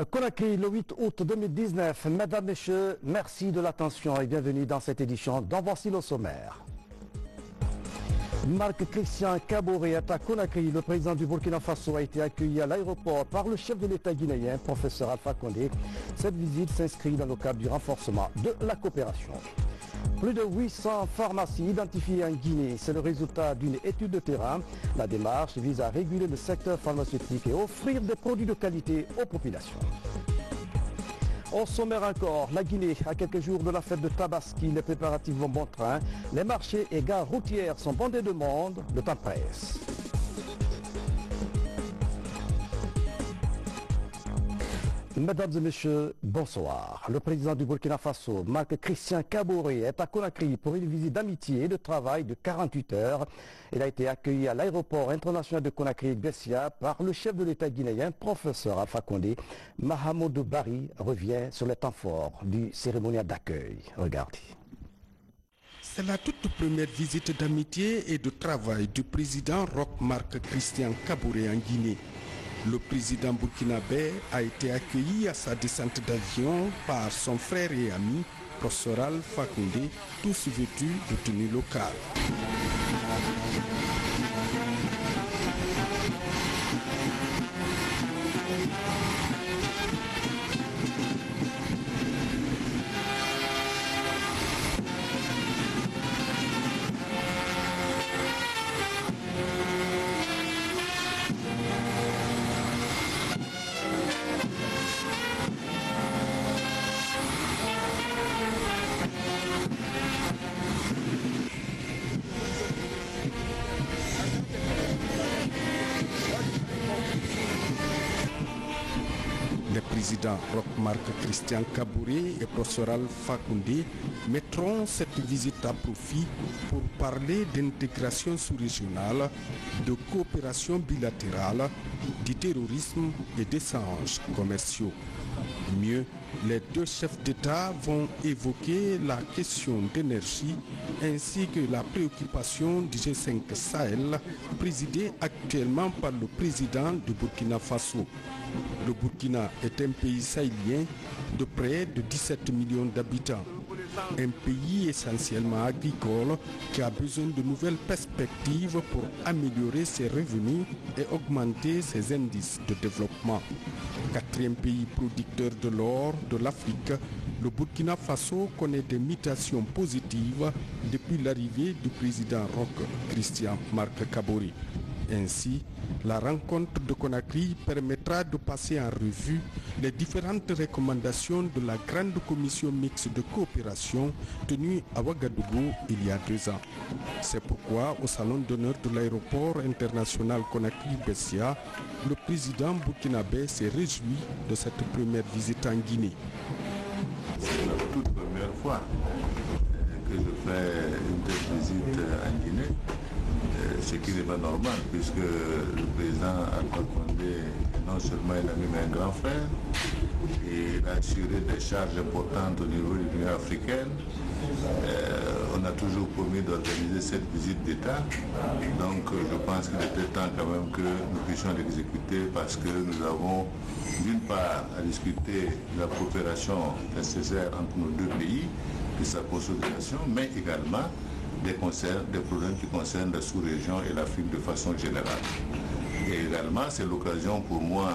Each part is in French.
Conakry, le 8 août 2019. Mesdames, Messieurs, merci de l'attention et bienvenue dans cette édition dont voici le sommaire. Marc-Christian Kaboré est à Conakry. Le président du Burkina Faso a été accueilli à l'aéroport par le chef de l'État guinéen, professeur Alpha Condé. Cette visite s'inscrit dans le cadre du renforcement de la coopération. Plus de 800 pharmacies identifiées en Guinée, c'est le résultat d'une étude de terrain. La démarche vise à réguler le secteur pharmaceutique et offrir des produits de qualité aux populations. Au sommaire encore, la Guinée, à quelques jours de la fête de Tabaski, les préparatifs vont bon train. Les marchés et gares routières sont bondés de monde, le temps presse. Mesdames et messieurs, bonsoir. Le président du Burkina Faso, Marc-Christian Kaboré, est à Conakry pour une visite d'amitié et de travail de 48 heures. Il a été accueilli à l'aéroport international de Conakry-Bessia par le chef de l'État guinéen, professeur Alpha Condé. Mahamadou Bari revient sur les temps forts du cérémonial d'accueil. Regardez. C'est la toute première visite d'amitié et de travail du président Roch Marc-Christian Kaboré en Guinée. Le président burkinabé a été accueilli à sa descente d'avion par son frère et ami, professeur Alpha Condé, tous vêtus de tenue locale. Les présidents Roch Marc-Christian Kaboré et professeur Alpha Condé mettront cette visite à profit pour parler d'intégration sous-régionale, de coopération bilatérale, du terrorisme et d'échanges commerciaux. Mieux, les deux chefs d'État vont évoquer la question d'énergie ainsi que la préoccupation du G5 Sahel, présidé actuellement par le président du Burkina Faso. Le Burkina est un pays sahélien de près de 17 millions d'habitants. Un pays essentiellement agricole qui a besoin de nouvelles perspectives pour améliorer ses revenus et augmenter ses indices de développement. Quatrième pays producteur de l'or de l'Afrique, le Burkina Faso connaît des mutations positives depuis l'arrivée du président Roch Christian Marc Kaboré. Ainsi, la rencontre de Conakry permettra de passer en revue les différentes recommandations de la grande commission mixte de coopération tenue à Ouagadougou il y a 2 ans. C'est pourquoi au salon d'honneur de l'aéroport international Conakry-Bessia, le président burkinabé s'est réjoui de cette première visite en Guinée. C'est la toute première fois que je fais une telle visite en Guinée. Ce qui n'est pas normal puisque le président Alpha Condé est non seulement un ami mais un grand frère et il a assuré des charges importantes au niveau de l'Union africaine. On a toujours promis d'organiser cette visite d'État, donc je pense qu'il était temps quand même que nous puissions l'exécuter parce que nous avons d'une part à discuter de la coopération nécessaire entre nos deux pays, de sa consolidation, mais également des problèmes qui concernent la sous-région et l'Afrique de façon générale. Et également, c'est l'occasion pour moi,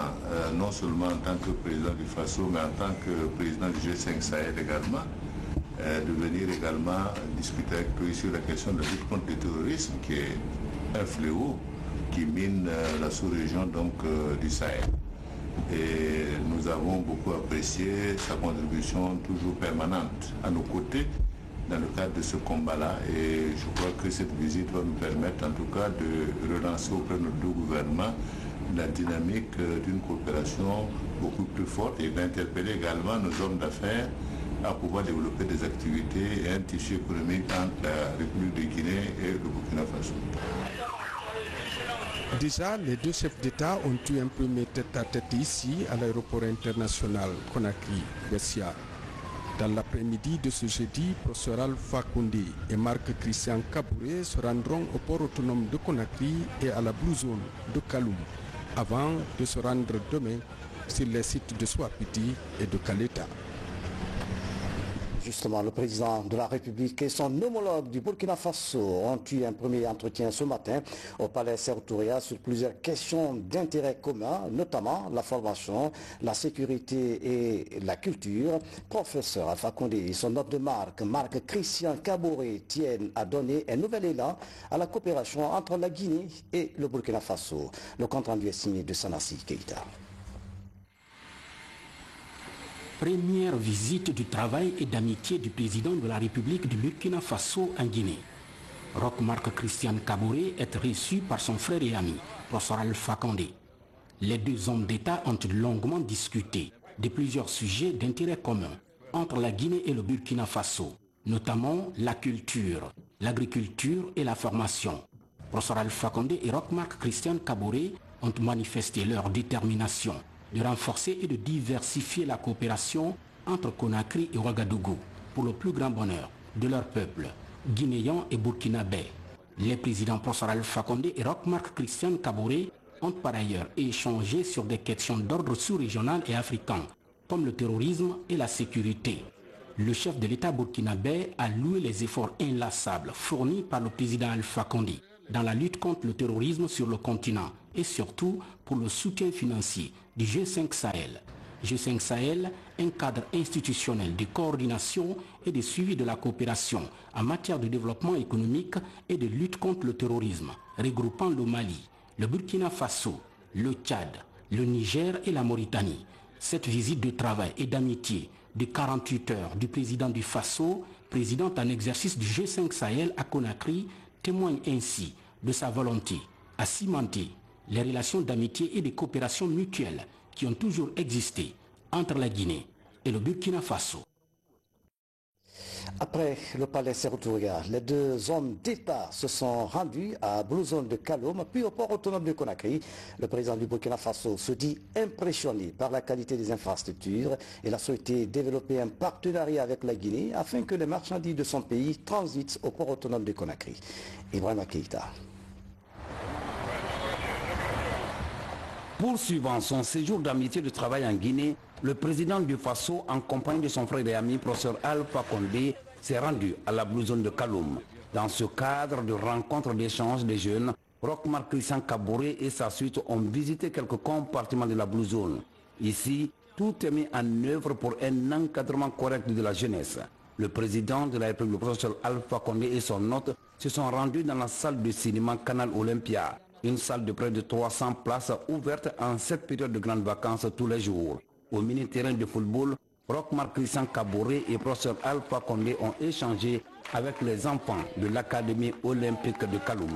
non seulement en tant que président du FASO, mais en tant que président du G5 Sahel également, de venir également discuter avec toi sur la question de la lutte contre le terrorisme, qui est un fléau qui mine la sous-région du Sahel. Et nous avons beaucoup apprécié sa contribution toujours permanente à nos côtés dans le cadre de ce combat-là, et je crois que cette visite va nous permettre en tout cas de relancer auprès de nos deux gouvernements la dynamique d'une coopération beaucoup plus forte et d'interpeller également nos hommes d'affaires à pouvoir développer des activités et un tissu économique entre la République de Guinée et le Burkina Faso. Déjà, les deux chefs d'État ont eu un premier tête-à-tête ici à l'aéroport international Conakry-Bessia. Dans l'après-midi de ce jeudi, professeur Alpha Condé et Marc-Christian Kaboré se rendront au port autonome de Conakry et à la Blue Zone de Kaloum, avant de se rendre demain sur les sites de Swapiti et de Kaleta. Justement, le président de la République et son homologue du Burkina Faso ont eu un premier entretien ce matin au palais Sertouria sur plusieurs questions d'intérêt commun, notamment la formation, la sécurité et la culture. Professeur Alpha Condé et son hôte de marque, Marc Christian Kaboré, tiennent à donner un nouvel élan à la coopération entre la Guinée et le Burkina Faso. Le compte rendu est signé de Sanassi Keïta. Première visite du travail et d'amitié du président de la République du Burkina Faso en Guinée. Roch-Marc Christian Kaboré est reçu par son frère et ami, professeur Alpha Condé. Les deux hommes d'État ont longuement discuté de plusieurs sujets d'intérêt commun entre la Guinée et le Burkina Faso, notamment la culture, l'agriculture et la formation. Professeur Alpha Condé et Roch-Marc Christian Kaboré ont manifesté leur détermination de renforcer et de diversifier la coopération entre Conakry et Ouagadougou pour le plus grand bonheur de leur peuple, guinéen et burkinabé. Les présidents professeur Alpha Condé et Roch-Marc Christian Kaboré ont par ailleurs échangé sur des questions d'ordre sous-régional et africain, comme le terrorisme et la sécurité. Le chef de l'État burkinabé a loué les efforts inlassables fournis par le président Alpha Condé dans la lutte contre le terrorisme sur le continent et surtout pour le soutien financier du G5 Sahel. G5 Sahel, un cadre institutionnel de coordination et de suivi de la coopération en matière de développement économique et de lutte contre le terrorisme, regroupant le Mali, le Burkina Faso, le Tchad, le Niger et la Mauritanie. Cette visite de travail et d'amitié de 48 heures du président du Faso, président en exercice du G5 Sahel à Conakry, témoigne ainsi de sa volonté à cimenter les relations d'amitié et de coopération mutuelle qui ont toujours existé entre la Guinée et le Burkina Faso. Après le palais Sertouria, les deux hommes d'État se sont rendus à Blouson de Kaloum, puis au port autonome de Conakry. Le président du Burkina Faso se dit impressionné par la qualité des infrastructures. Il a souhaité développer un partenariat avec la Guinée afin que les marchandises de son pays transitent au port autonome de Conakry. Ibrahima Keïta. Poursuivant son séjour d'amitié de travail en Guinée, le président du Faso, en compagnie de son frère et ami, professeur Alpha Condé, s'est rendu à la Blue Zone de Kaloum. Dans ce cadre de rencontre d'échange des jeunes, Roch-Marc Christian Kaboré et sa suite ont visité quelques compartiments de la Blue Zone. Ici, tout est mis en œuvre pour un encadrement correct de la jeunesse. Le président de la République, le professeur Alpha Condé et son hôte se sont rendus dans la salle de cinéma Canal Olympia, une salle de près de 300 places ouverte en cette période de grandes vacances tous les jours. Au mini-terrain de football, Roch-Marc Christian Kaboré et professeur Alpha Condé ont échangé avec les enfants de l'Académie olympique de Kaloum.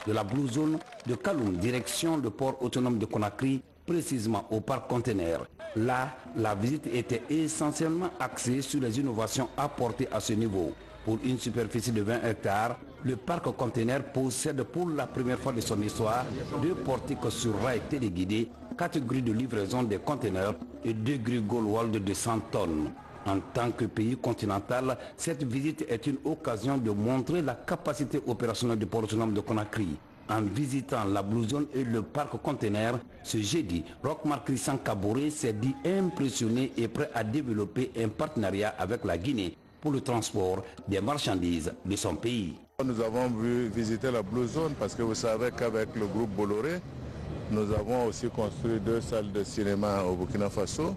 De la Blue Zone de Kaloum, direction le port autonome de Conakry, précisément au parc conteneur. Là, la visite était essentiellement axée sur les innovations apportées à ce niveau. Pour une superficie de 20 hectares, le parc conteneur possède pour la première fois de son histoire 2 portiques sur rail téléguidés, 4 grilles de livraison des conteneurs et 2 grilles Goldwall de 200 tonnes. En tant que pays continental, cette visite est une occasion de montrer la capacité opérationnelle du port autonome de Conakry. En visitant la Blue Zone et le parc conteneur, ce jeudi, Roch-Marc Christian Kaboré s'est dit impressionné et prêt à développer un partenariat avec la Guinée pour le transport des marchandises de son pays. Nous avons vu visiter la Blue Zone parce que vous savez qu'avec le groupe Bolloré, nous avons aussi construit 2 salles de cinéma au Burkina Faso,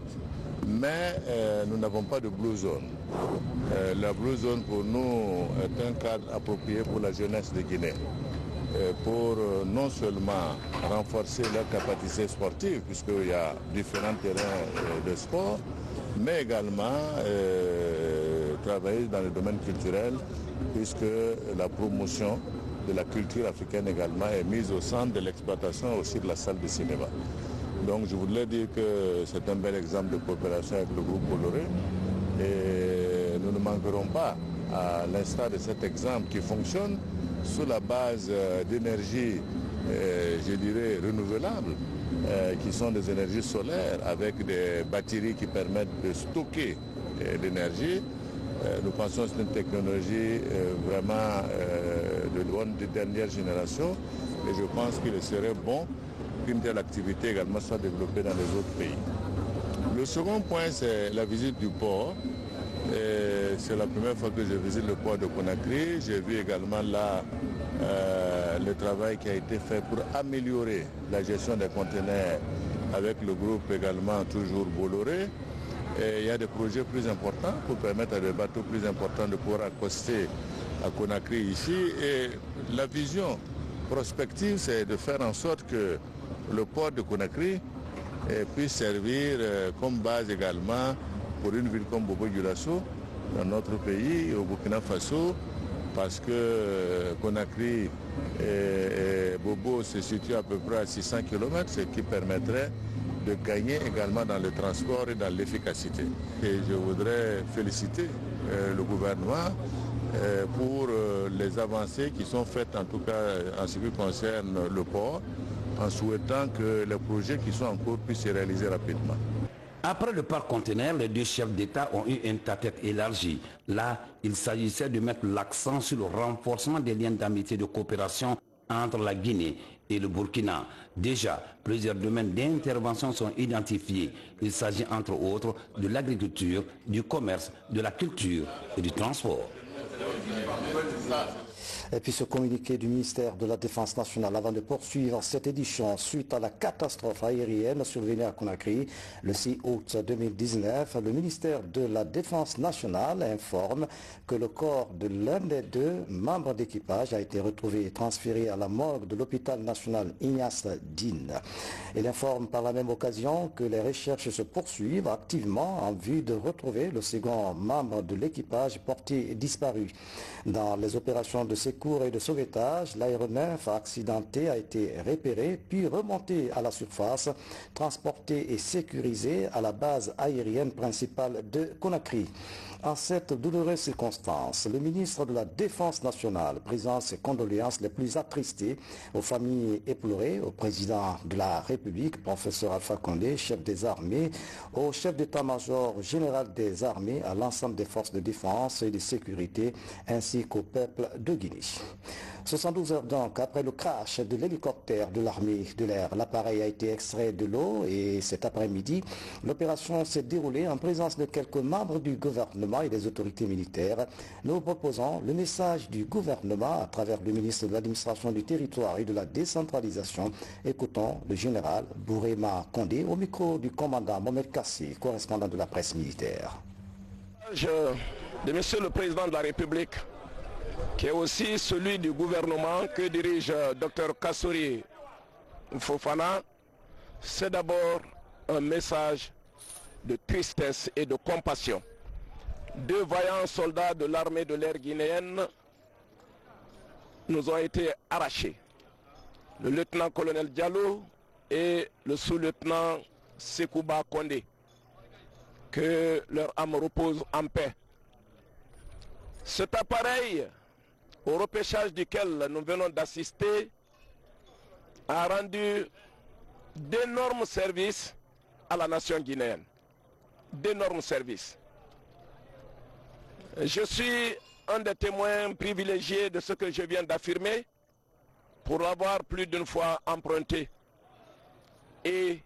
mais nous n'avons pas de Blue Zone. La Blue Zone pour nous est un cadre approprié pour la jeunesse de Guinée, pour non seulement renforcer leur capacité sportive, puisqu'il y a différents terrains de sport, mais également travailler dans le domaine culturel, puisque la promotion de la culture africaine également est mise au centre de l'exploitation aussi de la salle de cinéma. Donc je voulais dire que c'est un bel exemple de coopération avec le groupe Bolloré et nous ne manquerons pas, à l'instar de cet exemple qui fonctionne sous la base d'énergie, je dirais, renouvelables, qui sont des énergies solaires avec des batteries qui permettent de stocker l'énergie. Nous pensons que c'est une technologie vraiment de dernière génération et je pense qu'il serait bon qu'une telle activité également soit développée dans les autres pays. Le second point, c'est la visite du port. C'est la première fois que je visite le port de Conakry. J'ai vu également là le travail qui a été fait pour améliorer la gestion des conteneurs avec le groupe également toujours Bolloré. Et il y a des projets plus importants pour permettre à des bateaux plus importants de pouvoir accoster à Conakry ici. Et la vision prospective, c'est de faire en sorte que le port de Conakry puisse servir comme base également pour une ville comme Bobo-Dioulasso dans notre pays, au Burkina Faso, parce que Conakry et Bobo se situent à peu près à 600 km, ce qui permettrait de gagner également dans le transport et dans l'efficacité. Et je voudrais féliciter le gouvernement pour les avancées qui sont faites, en tout cas en ce qui concerne le port, en souhaitant que les projets qui sont en cours puissent se réaliser rapidement. Après le parc conteneur, les deux chefs d'État ont eu une tête élargie. Là, il s'agissait de mettre l'accent sur le renforcement des liens d'amitié et de coopération entre la Guinée et le Burkina. Déjà, plusieurs domaines d'intervention sont identifiés. Il s'agit entre autres de l'agriculture, du commerce, de la culture et du transport. Et puis ce communiqué du ministère de la Défense nationale avant de poursuivre cette édition suite à la catastrophe aérienne survenue à Conakry le 6 août 2019, le ministère de la Défense nationale informe que le corps de l'un des deux membres d'équipage a été retrouvé et transféré à la morgue de l'hôpital national Ignace Dine. Il informe par la même occasion que les recherches se poursuivent activement en vue de retrouver le second membre de l'équipage porté disparu. Dans les opérations de secours et de sauvetage, l'aéronef accidenté a été repéré puis remonté à la surface, transporté et sécurisé à la base aérienne principale de Conakry. En cette douloureuse circonstance, le ministre de la Défense nationale présente ses condoléances les plus attristées aux familles éplorées, au président de la République, professeur Alpha Condé, chef des armées, au chef d'état-major général des armées, à l'ensemble des forces de défense et de sécurité, ainsi qu'au peuple de Guinée. 72 heures donc après le crash de l'hélicoptère de l'armée de l'air, l'appareil a été extrait de l'eau et cet après-midi, l'opération s'est déroulée en présence de quelques membres du gouvernement et des autorités militaires. Nous proposons le message du gouvernement à travers le ministre de l'administration du territoire et de la décentralisation. Écoutons le général Bourema Condé au micro du commandant Mohamed Kassi, correspondant de la presse militaire. De Monsieur le Président de la République, qui est aussi celui du gouvernement que dirige Dr Kassory Fofana, c'est d'abord un message de tristesse et de compassion. Deux vaillants soldats de l'armée de l'air guinéenne nous ont été arrachés. Le lieutenant-colonel Diallo et le sous-lieutenant Sekouba Kondé. Que leur âme repose en paix. Cet appareil, au repêchage duquel nous venons d'assister, a rendu d'énormes services à la nation guinéenne. D'énormes services. Je suis un des témoins privilégiés de ce que je viens d'affirmer pour l'avoir plus d'une fois emprunté. Et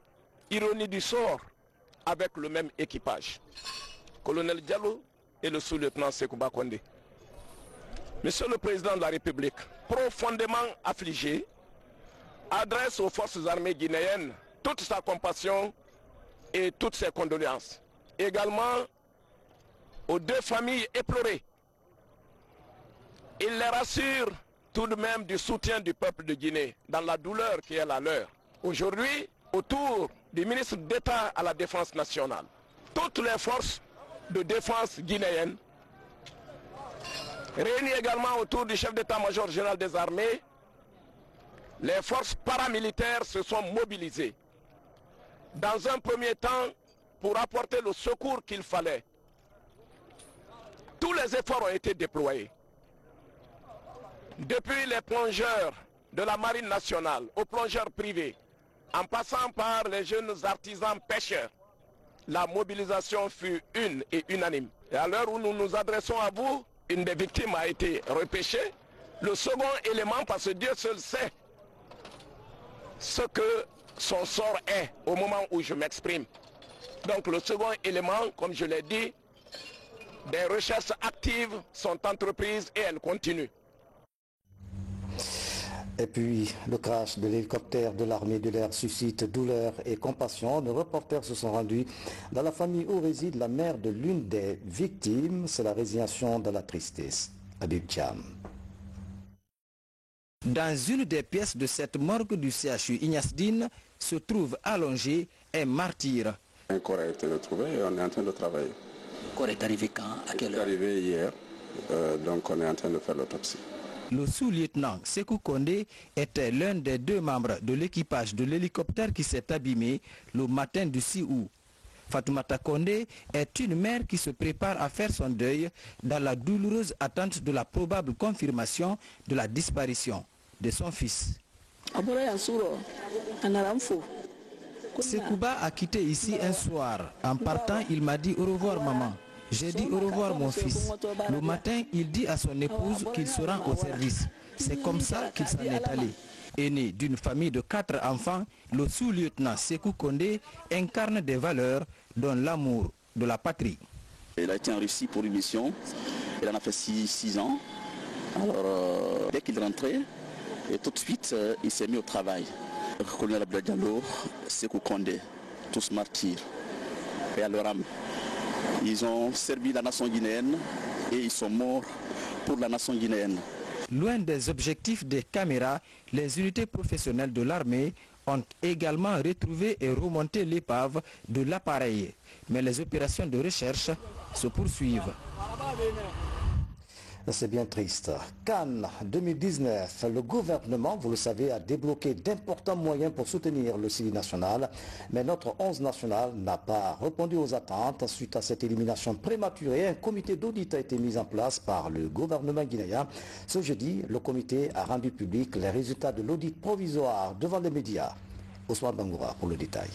ironie du sort, avec le même équipage, colonel Diallo et le sous-lieutenant Sekouba Kondé. Monsieur le Président de la République, profondément affligé, adresse aux forces armées guinéennes toute sa compassion et toutes ses condoléances. Également aux deux familles éplorées. Il les rassure tout de même du soutien du peuple de Guinée dans la douleur qui est la leur. Aujourd'hui, autour du ministre d'État à la Défense nationale, toutes les forces de défense guinéennes, réunies également autour du chef d'état-major général des armées, les forces paramilitaires se sont mobilisées. Dans un premier temps, pour apporter le secours qu'il fallait. Tous les efforts ont été déployés. Depuis les plongeurs de la Marine nationale aux plongeurs privés, en passant par les jeunes artisans pêcheurs, la mobilisation fut une et unanime. Et à l'heure où nous nous adressons à vous, une des victimes a été repêchée. Le second élément, parce que Dieu seul sait ce que son sort est au moment où je m'exprime. Donc le second élément, comme je l'ai dit, des recherches actives sont entreprises et elles continuent. Et puis, le crash de l'hélicoptère de l'armée de l'air suscite douleur et compassion. Nos reporters se sont rendus dans la famille où réside la mère de l'une des victimes. C'est la résignation de la tristesse. Habib Cham. Dans une des pièces de cette morgue du CHU Ignace Dine se trouve allongé un martyr. Un corps a été retrouvé et on est en train de travailler. Le corps est arrivé quand? À quelle heure? Il est arrivé hier, donc on est en train de faire l'autopsie. Le sous-lieutenant Sekou Kondé était l'un des 2 membres de l'équipage de l'hélicoptère qui s'est abîmé le matin du 6 août. Fatoumata Kondé est une mère qui se prépare à faire son deuil dans la douloureuse attente de la probable confirmation de la disparition de son fils. Sekouba a quitté ici un soir. En partant, il m'a dit au revoir maman. J'ai dit au revoir mon fils. Le matin, il dit à son épouse qu'il se rend au service. C'est comme ça qu'il s'en est allé. Aîné d'une famille de 4 enfants, le sous-lieutenant Sekou Kondé incarne des valeurs dont l'amour de la patrie. Il a été en Russie pour une mission. Il en a fait 6 ans. Alors, dès qu'il rentrait, et tout de suite, il s'est mis au travail. Le colonel Abdoulaye Diallo, Sekou Kondé, tous martyrs, et à leur âme. Ils ont servi la nation guinéenne et ils sont morts pour la nation guinéenne. Loin des objectifs des caméras, les unités professionnelles de l'armée ont également retrouvé et remonté l'épave de l'appareil. Mais les opérations de recherche se poursuivent. C'est bien triste. Cannes 2019, le gouvernement, vous le savez, a débloqué d'importants moyens pour soutenir le Sili national. Mais notre 11 national n'a pas répondu aux attentes. Suite à cette élimination prématurée, un comité d'audit a été mis en place par le gouvernement guinéen. Ce jeudi, le comité a rendu public les résultats de l'audit provisoire devant les médias. Ousmane Bangoura pour le détail.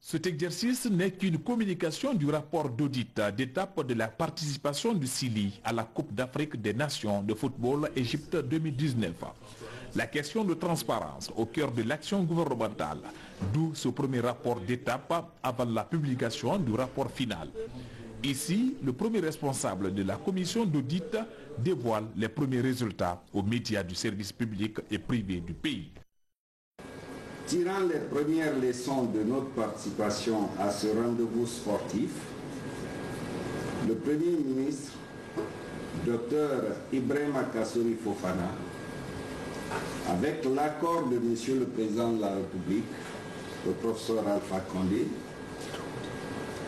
Cet exercice n'est qu'une communication du rapport d'audit d'étape de la participation du Sili à la Coupe d'Afrique des Nations de football Égypte 2019. La question de transparence au cœur de l'action gouvernementale, d'où ce premier rapport d'étape avant la publication du rapport final. Ici, le premier responsable de la commission d'audit dévoile les premiers résultats aux médias du service public et privé du pays. Tirant les premières leçons de notre participation à ce rendez-vous sportif, le Premier ministre, Dr Ibrahima Kassori Fofana, avec l'accord de Monsieur le Président de la République, le professeur Alpha Condé,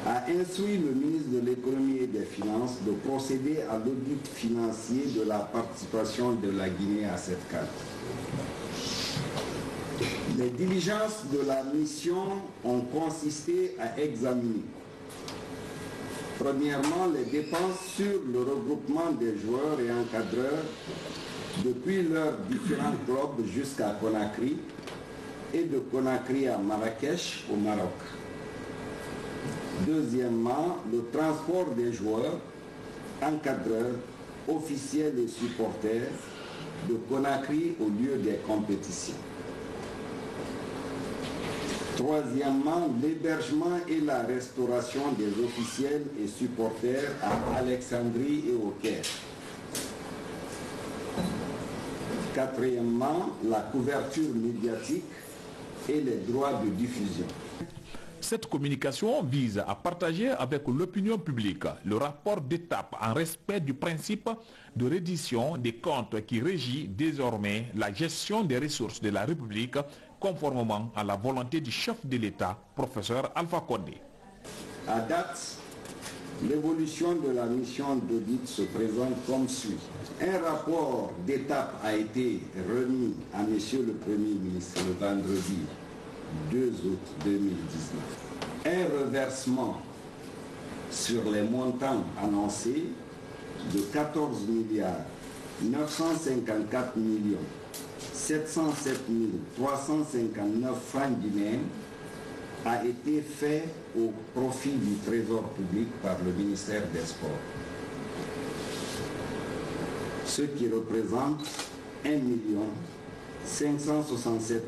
a instruit le ministre de l'Économie et des Finances de procéder à l'audit financier de la participation de la Guinée à cette CAN. Les diligences de la mission ont consisté à examiner, premièrement, les dépenses sur le regroupement des joueurs et encadreurs depuis leurs différents clubs jusqu'à Conakry et de Conakry à Marrakech au Maroc. Deuxièmement, le transport des joueurs, encadreurs, officiels et supporters de Conakry au lieu des compétitions. Troisièmement, l'hébergement et la restauration des officiels et supporters à Alexandrie et au Caire. Quatrièmement, la couverture médiatique et les droits de diffusion. Cette communication vise à partager avec l'opinion publique le rapport d'étape en respect du principe de reddition des comptes qui régit désormais la gestion des ressources de la République conformément à la volonté du chef de l'État, professeur Alpha Condé. À date, l'évolution de la mission d'audit se présente comme suit. Un rapport d'étape a été remis à Monsieur le Premier ministre le vendredi 2 août 2019. Un reversement sur les montants annoncés de 14 milliards 954 707 359 francs guinéens a été fait au profit du Trésor public par le ministère des Sports. Ce qui représente 1 567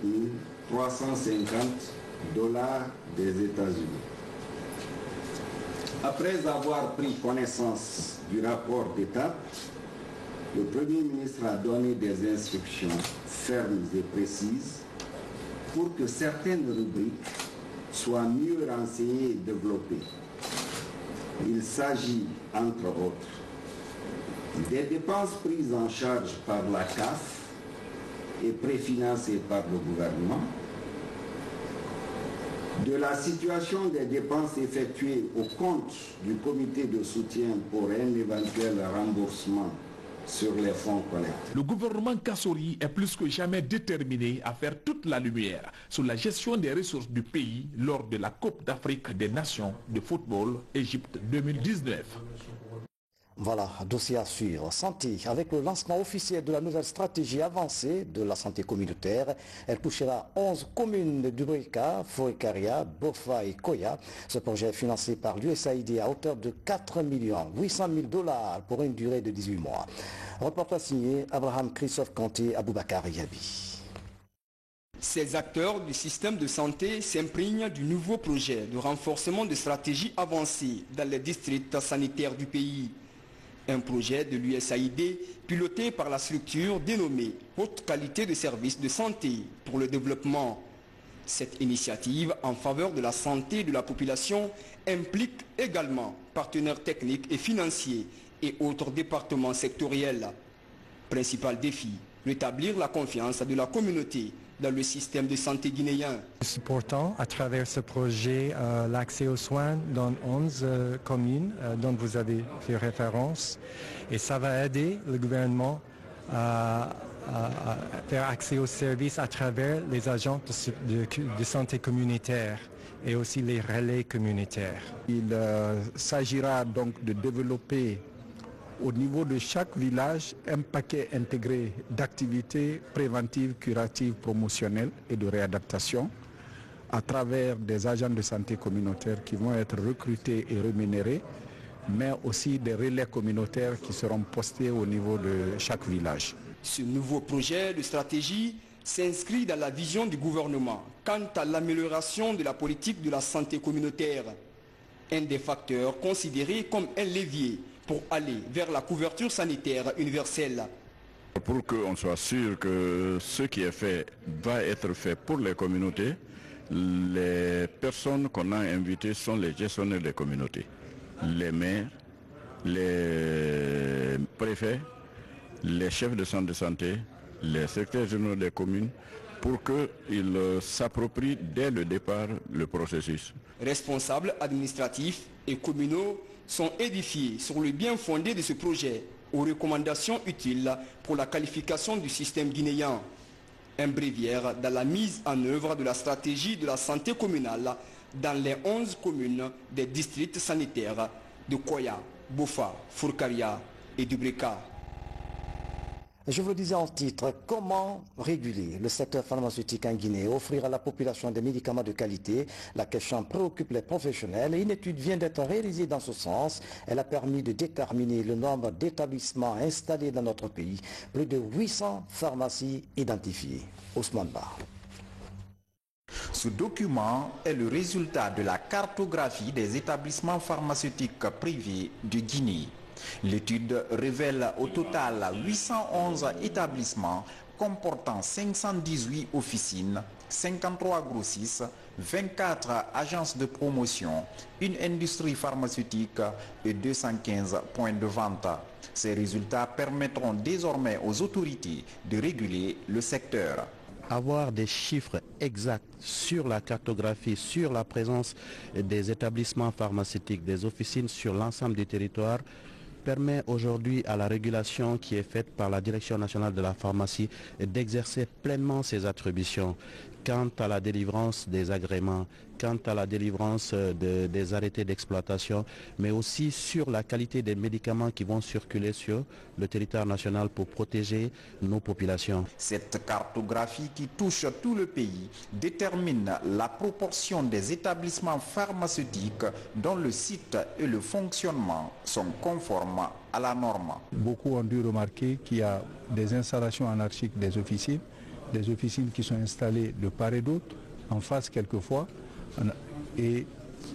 350 $ des États-Unis. Après avoir pris connaissance du rapport d'étape, le Premier ministre a donné des instructions fermes et précises pour que certaines rubriques soient mieux renseignées et développées. Il s'agit, entre autres, des dépenses prises en charge par la CAF et préfinancées par le gouvernement, de la situation des dépenses effectuées au compte du comité de soutien pour un éventuel remboursement sur les fonds collectés. Le gouvernement Kassori est plus que jamais déterminé à faire toute la lumière sur la gestion des ressources du pays lors de la Coupe d'Afrique des Nations de football Égypte 2019. Voilà, dossier à suivre. Santé, avec le lancement officiel de la nouvelle stratégie avancée de la santé communautaire, elle touchera 11 communes de Dubrika, Forekaria, Bofa et Koya. Ce projet est financé par l'USAID à hauteur de 4 800 000 $ pour une durée de 18 mois. Reportage signé Abraham Christophe Kanté, Aboubakar Yabi. Ces acteurs du système de santé s'imprègnent du nouveau projet de renforcement de stratégie avancée dans les districts sanitaires du pays. Un projet de l'USAID piloté par la structure dénommée Haute Qualité de Services de Santé pour le Développement. Cette initiative en faveur de la santé de la population implique également partenaires techniques et financiers et autres départements sectoriels. Principal défi, rétablir la confiance de la communauté dans le système de santé guinéen. Nous supportons à travers ce projet l'accès aux soins dans 11 communes dont vous avez fait référence et ça va aider le gouvernement à faire accès aux services à travers les agents de santé communautaire et aussi les relais communautaires. Il s'agira donc de développer au niveau de chaque village un paquet intégré d'activités préventives, curatives, promotionnelles et de réadaptation à travers des agents de santé communautaire qui vont être recrutés et rémunérés, mais aussi des relais communautaires qui seront postés au niveau de chaque village. Ce nouveau projet de stratégie s'inscrit dans la vision du gouvernement quant à l'amélioration de la politique de la santé communautaire, un des facteurs considérés comme un levier pour aller vers la couverture sanitaire universelle. Pour qu'on soit sûr que ce qui est fait va être fait pour les communautés, les personnes qu'on a invitées sont les gestionnaires des communautés, les maires, les préfets, les chefs de centre de santé, les secrétaires généraux des communes, pour qu'ils s'approprient dès le départ le processus. Responsables administratifs et communaux sont édifiés sur le bien fondé de ce projet aux recommandations utiles pour la qualification du système guinéen. Un bréviaire dans la mise en œuvre de la stratégie de la santé communale dans les 11 communes des districts sanitaires de Koya, Bofa, Forekaria et Dubrika. Je vous le disais en titre, comment réguler le secteur pharmaceutique en Guinée, offrir à la population des médicaments de qualité? La question préoccupe les professionnels et une étude vient d'être réalisée dans ce sens. Elle a permis de déterminer le nombre d'établissements installés dans notre pays. Plus de 800 pharmacies identifiées. Ousmane Ba. Ce document est le résultat de la cartographie des établissements pharmaceutiques privés de Guinée. L'étude révèle au total 811 établissements comportant 518 officines, 53 grossistes, 24 agences de promotion, une industrie pharmaceutique et 215 points de vente. Ces résultats permettront désormais aux autorités de réguler le secteur. Avoir des chiffres exacts sur la cartographie, sur la présence des établissements pharmaceutiques, des officines sur l'ensemble du territoire, permet aujourd'hui à la régulation qui est faite par la Direction nationale de la pharmacie d'exercer pleinement ses attributions quant à la délivrance des agréments, quant à la délivrance des arrêtés d'exploitation, mais aussi sur la qualité des médicaments qui vont circuler sur le territoire national pour protéger nos populations. Cette cartographie qui touche tout le pays détermine la proportion des établissements pharmaceutiques dont le site et le fonctionnement sont conformes à la norme. Beaucoup ont dû remarquer qu'il y a des installations anarchiques des officines qui sont installées de part et d'autre, en face quelquefois, et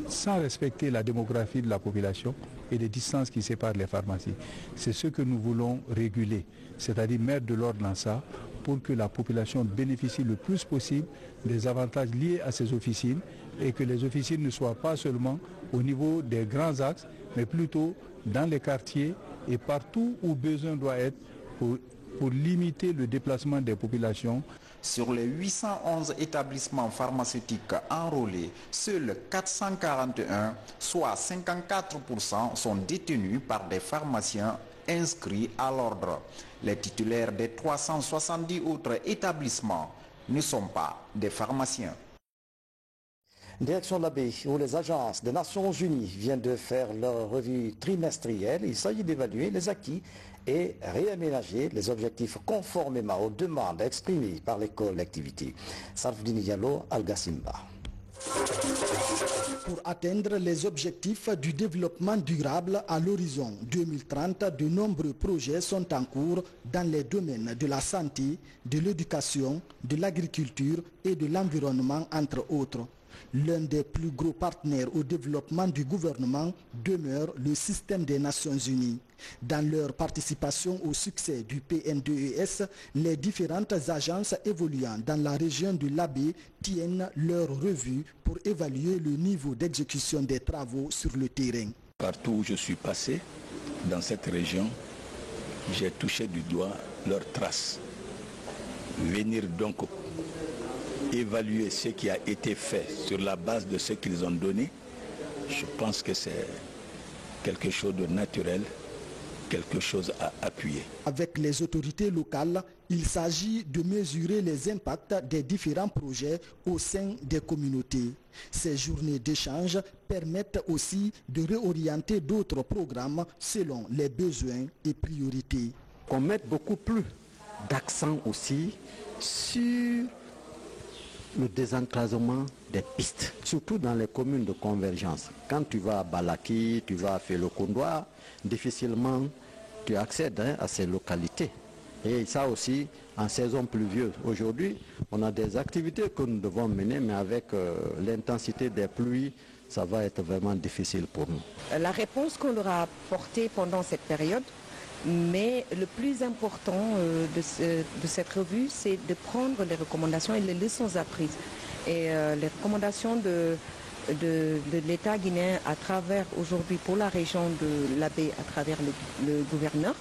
sans respecter la démographie de la population et les distances qui séparent les pharmacies. C'est ce que nous voulons réguler, c'est-à-dire mettre de l'ordre dans ça pour que la population bénéficie le plus possible des avantages liés à ces officines et que les officines ne soient pas seulement au niveau des grands axes, mais plutôt dans les quartiers et partout où besoin doit être pour limiter le déplacement des populations. Sur les 811 établissements pharmaceutiques enrôlés, seuls 441, soit 54%, sont détenus par des pharmaciens inscrits à l'ordre. Les titulaires des 370 autres établissements ne sont pas des pharmaciens. Direction de la baie, où les agences des Nations Unies viennent de faire leur revue trimestrielle. Il s'agit d'évaluer les acquis et réaménager les objectifs conformément aux demandes exprimées par les collectivités. Sarfdini Diallo, Al-Gassimba. Pour atteindre les objectifs du développement durable à l'horizon 2030, de nombreux projets sont en cours dans les domaines de la santé, de l'éducation, de l'agriculture et de l'environnement, entre autres. L'un des plus gros partenaires au développement du gouvernement demeure le système des Nations Unies. Dans leur participation au succès du PN2ES, les différentes agences évoluant dans la région de l'Abbé tiennent leur revue pour évaluer le niveau d'exécution des travaux sur le terrain. Partout où je suis passé, dans cette région, j'ai touché du doigt leurs traces. Venir donc évaluer ce qui a été fait sur la base de ce qu'ils ont donné, je pense que c'est quelque chose de naturel, quelque chose à appuyer. Avec les autorités locales, il s'agit de mesurer les impacts des différents projets au sein des communautés. Ces journées d'échange permettent aussi de réorienter d'autres programmes selon les besoins et priorités. Qu'on mette beaucoup plus d'accent aussi sur le désenclavement des pistes, surtout dans les communes de convergence. Quand tu vas à Balaki, tu vas à Félokondoa, difficilement tu accèdes à ces localités. Et ça aussi, en saison pluvieuse. Aujourd'hui, on a des activités que nous devons mener, mais avec l'intensité des pluies, ça va être vraiment difficile pour nous. La réponse qu'on leur a apportée pendant cette période, mais le plus important de cette revue, c'est de prendre les recommandations et les leçons apprises. Et les recommandations de l'État guinéen à travers aujourd'hui pour la région de l'Abbé à travers le gouverneur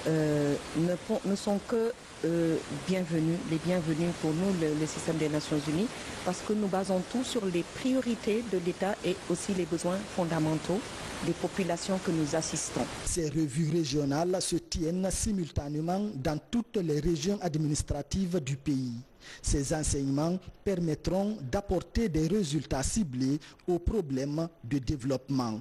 ne sont que bienvenus, les bienvenus pour nous, le système des Nations Unies, parce que nous basons tout sur les priorités de l'État et aussi les besoins fondamentaux des populations que nous assistons. Ces revues régionales se tiennent simultanément dans toutes les régions administratives du pays. Ces enseignements permettront d'apporter des résultats ciblés aux problèmes de développement.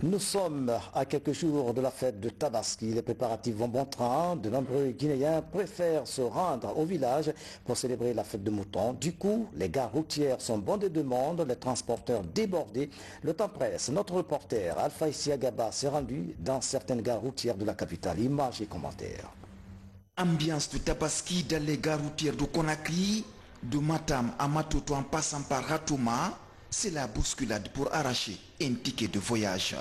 Nous sommes à quelques jours de la fête de Tabaski. Les préparatifs vont bon train. De nombreux Guinéens préfèrent se rendre au village pour célébrer la fête de mouton. Du coup, les gares routières sont bondées de monde, les transporteurs débordés. Le temps presse. Notre reporter Alpha Isiagaba s'est rendu dans certaines gares routières de la capitale. Images et commentaires. Ambiance de Tabaski dans les gares routières de Conakry, de Matam à Matoto en passant par Ratouma, c'est la bousculade pour arracher un ticket de voyage.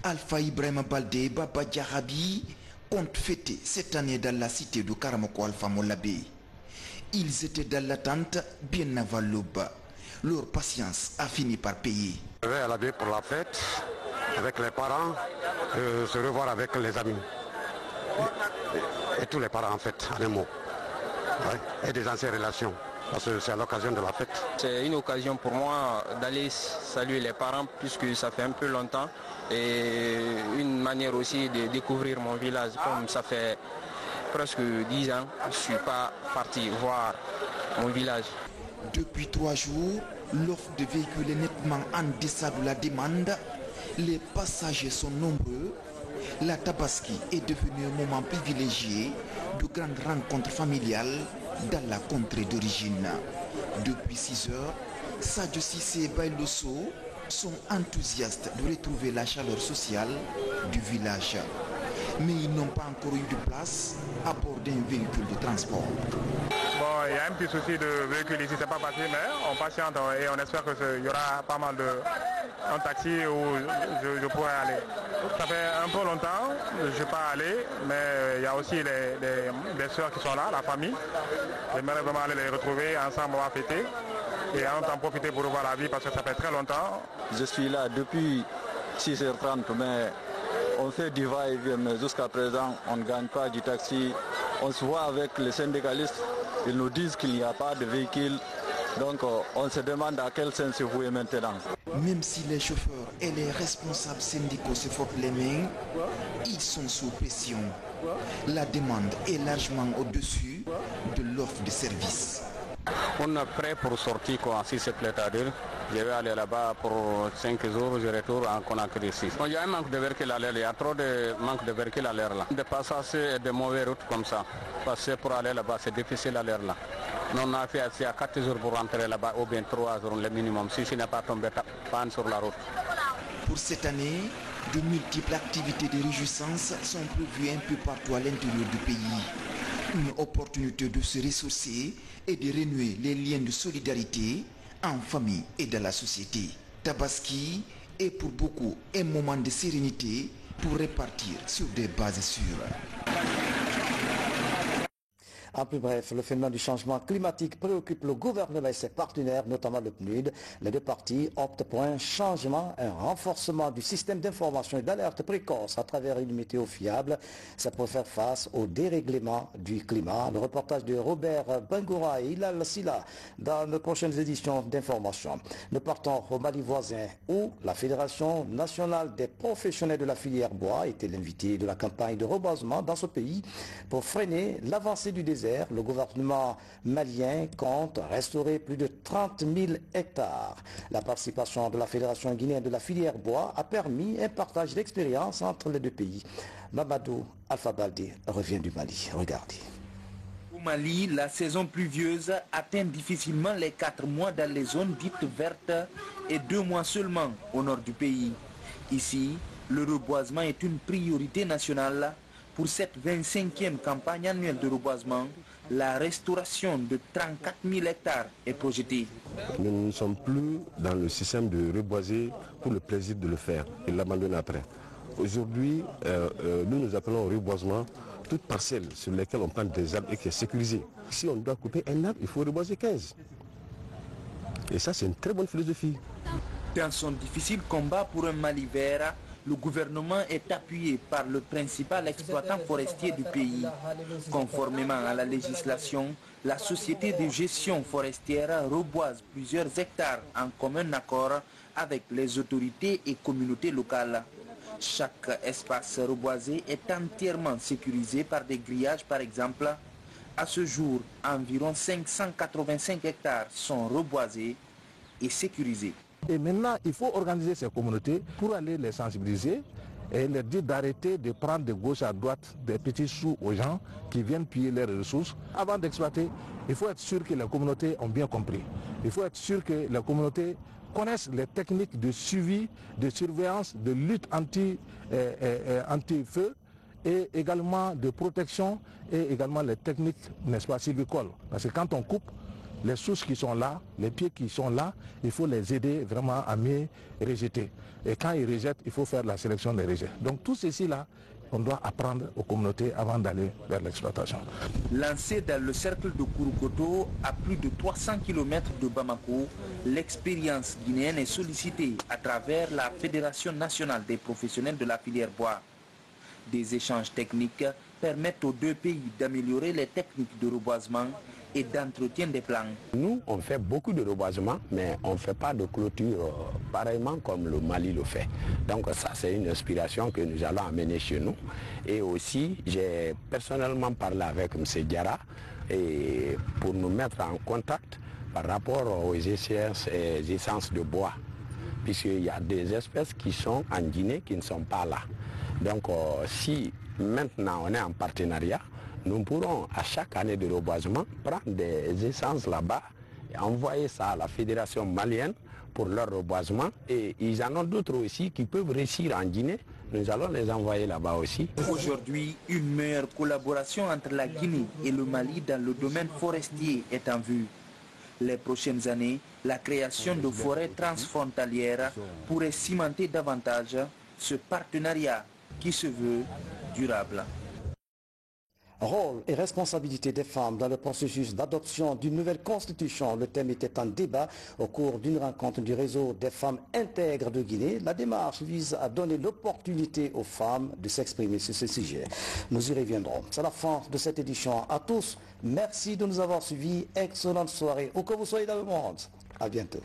Alpha Ibrahim Baldé Baba Diarabi compte fêter cette année dans la cité de Karamoko Alpha Molabé. Ils étaient dans l'attente bien avant l'aube. Leur patience a fini par payer. Je vais à la baie pour la fête avec les parents, se revoir avec les amis. Et tous les parents en fait, en un mot. Ouais. Et des anciennes relations. Parce que c'est à l'occasion de la fête. C'est une occasion pour moi d'aller saluer les parents puisque ça fait un peu longtemps et une manière aussi de découvrir mon village comme ça fait presque 10 ans je ne suis pas parti voir mon village. Depuis 3 jours, l'offre de véhicules est nettement en deçà de la demande. Les passagers sont nombreux. La Tabaski est devenue un moment privilégié de grandes rencontres familiales dans la contrée d'origine. Depuis 6 heures, Sadio Sissé et Bailoso sont enthousiastes de retrouver la chaleur sociale du village. Mais ils n'ont pas encore eu de place à bord d'un véhicule de transport. Bon, il y a un petit souci de véhicule ici, c'est pas facile, mais on patiente et on espère qu'il y aura pas mal un taxi où je pourrai aller. Ça fait un peu longtemps, je ne suis pas allé, mais il y a aussi des soeurs qui sont là, la famille. J'aimerais vraiment aller les retrouver, ensemble on va fêter et en temps profiter pour revoir la vie parce que ça fait très longtemps. Je suis là depuis 6h30, mais on fait du va-et-vient, mais jusqu'à présent on ne gagne pas du taxi. On se voit avec les syndicalistes, ils nous disent qu'il n'y a pas de véhicule, donc on se demande à quel sens c'est voué maintenant. Même si les chauffeurs et les responsables syndicaux se frottent les mains, ils sont sous pression. La demande est largement au-dessus de l'offre de service. On est prêt pour sortir quoi, si c'est plaît à dire. Je vais aller là-bas pour 5 jours, je retourne en Conakry ici. Il y a un manque de véhicules à l'air, il y a trop de manque de véhicules à l'air là. Des passages et de mauvaises routes comme ça. Parce que pour aller là-bas, c'est difficile à l'air là. On a fait assez à 4 jours pour rentrer là-bas, ou bien 3 jours le minimum, si je n'ai pas tombé panne sur la route. Pour cette année, de multiples activités de réjouissance sont prévues un peu partout à l'intérieur du pays. Une opportunité de se ressourcer et de renouer les liens de solidarité en famille et dans la société. Tabaski est pour beaucoup un moment de sérénité pour repartir sur des bases sûres. En plus bref, le phénomène du changement climatique préoccupe le gouvernement et ses partenaires, notamment le PNUD. Les deux parties optent pour un changement, un renforcement du système d'information et d'alerte précoce à travers une météo fiable. Ça pour faire face au dérèglement du climat. Le reportage de Robert Bangoura et Hilal Silla dans les prochaines éditions d'information. Nous partons au Mali voisin où la Fédération nationale des professionnels de la filière bois était l'invité de la campagne de reboisement dans ce pays pour freiner l'avancée du désert. Le gouvernement malien compte restaurer plus de 30 000 hectares. La participation de la Fédération guinéenne de la filière bois a permis un partage d'expérience entre les deux pays. Mamadou Alpha Baldé revient du Mali. Regardez. Au Mali, la saison pluvieuse atteint difficilement les 4 mois dans les zones dites vertes et 2 mois seulement au nord du pays. Ici, le reboisement est une priorité nationale. Pour cette 25e campagne annuelle de reboisement, la restauration de 34 000 hectares est projetée. Nous ne sommes plus dans le système de reboiser pour le plaisir de le faire et l'abandonner après. Aujourd'hui, nous appelons au reboisement toute parcelle sur laquelle on plante des arbres et qui est sécurisée. Si on doit couper un arbre, il faut reboiser 15. Et ça, c'est une très bonne philosophie. Dans son difficile combat pour un Mali vert, le gouvernement est appuyé par le principal exploitant forestier du pays. Conformément à la législation, la société de gestion forestière reboise plusieurs hectares en commun accord avec les autorités et communautés locales. Chaque espace reboisé est entièrement sécurisé par des grillages par exemple. À ce jour, environ 585 hectares sont reboisés et sécurisés. Et maintenant, il faut organiser ces communautés pour aller les sensibiliser et leur dire d'arrêter de prendre de gauche à droite des petits sous aux gens qui viennent piller leurs ressources. Avant d'exploiter, il faut être sûr que les communautés ont bien compris. Il faut être sûr que les communautés connaissent les techniques de suivi, de surveillance, de lutte anti-feu et également de protection et également les techniques, n'est-ce pas, sylvicoles. Parce que quand on coupe, les sources qui sont là, les pieds qui sont là, il faut les aider vraiment à mieux rejeter. Et quand ils rejettent, il faut faire la sélection des rejets. Donc tout ceci là, on doit apprendre aux communautés avant d'aller vers l'exploitation. Lancé dans le cercle de Kouroukoto, à plus de 300 km de Bamako, l'expérience guinéenne est sollicitée à travers la Fédération nationale des professionnels de la filière bois. Des échanges techniques permettent aux deux pays d'améliorer les techniques de reboisement et d'entretien des plants. Nous, on fait beaucoup de reboisement, mais on ne fait pas de clôture pareillement comme le Mali le fait. Donc ça, c'est une inspiration que nous allons amener chez nous. Et aussi, j'ai personnellement parlé avec M. Diarra et pour nous mettre en contact par rapport aux essences de bois, puisqu'il y a des espèces qui sont en Guinée qui ne sont pas là. Donc si maintenant on est en partenariat, nous pourrons à chaque année de reboisement prendre des essences là-bas et envoyer ça à la fédération malienne pour leur reboisement. Et ils en ont d'autres aussi qui peuvent réussir en Guinée nous allons les envoyer là-bas aussi. Aujourd'hui, une meilleure collaboration entre la Guinée et le Mali dans le domaine forestier est en vue. Les prochaines années, la création de forêts transfrontalières pourrait cimenter davantage ce partenariat qui se veut durable. Rôle et responsabilité des femmes dans le processus d'adoption d'une nouvelle constitution. Le thème était en débat au cours d'une rencontre du réseau des femmes intègres de Guinée. La démarche vise à donner l'opportunité aux femmes de s'exprimer sur ce sujet. Nous y reviendrons. C'est la fin de cette édition. À tous, merci de nous avoir suivis. Excellente soirée où que vous soyez dans le monde. À bientôt.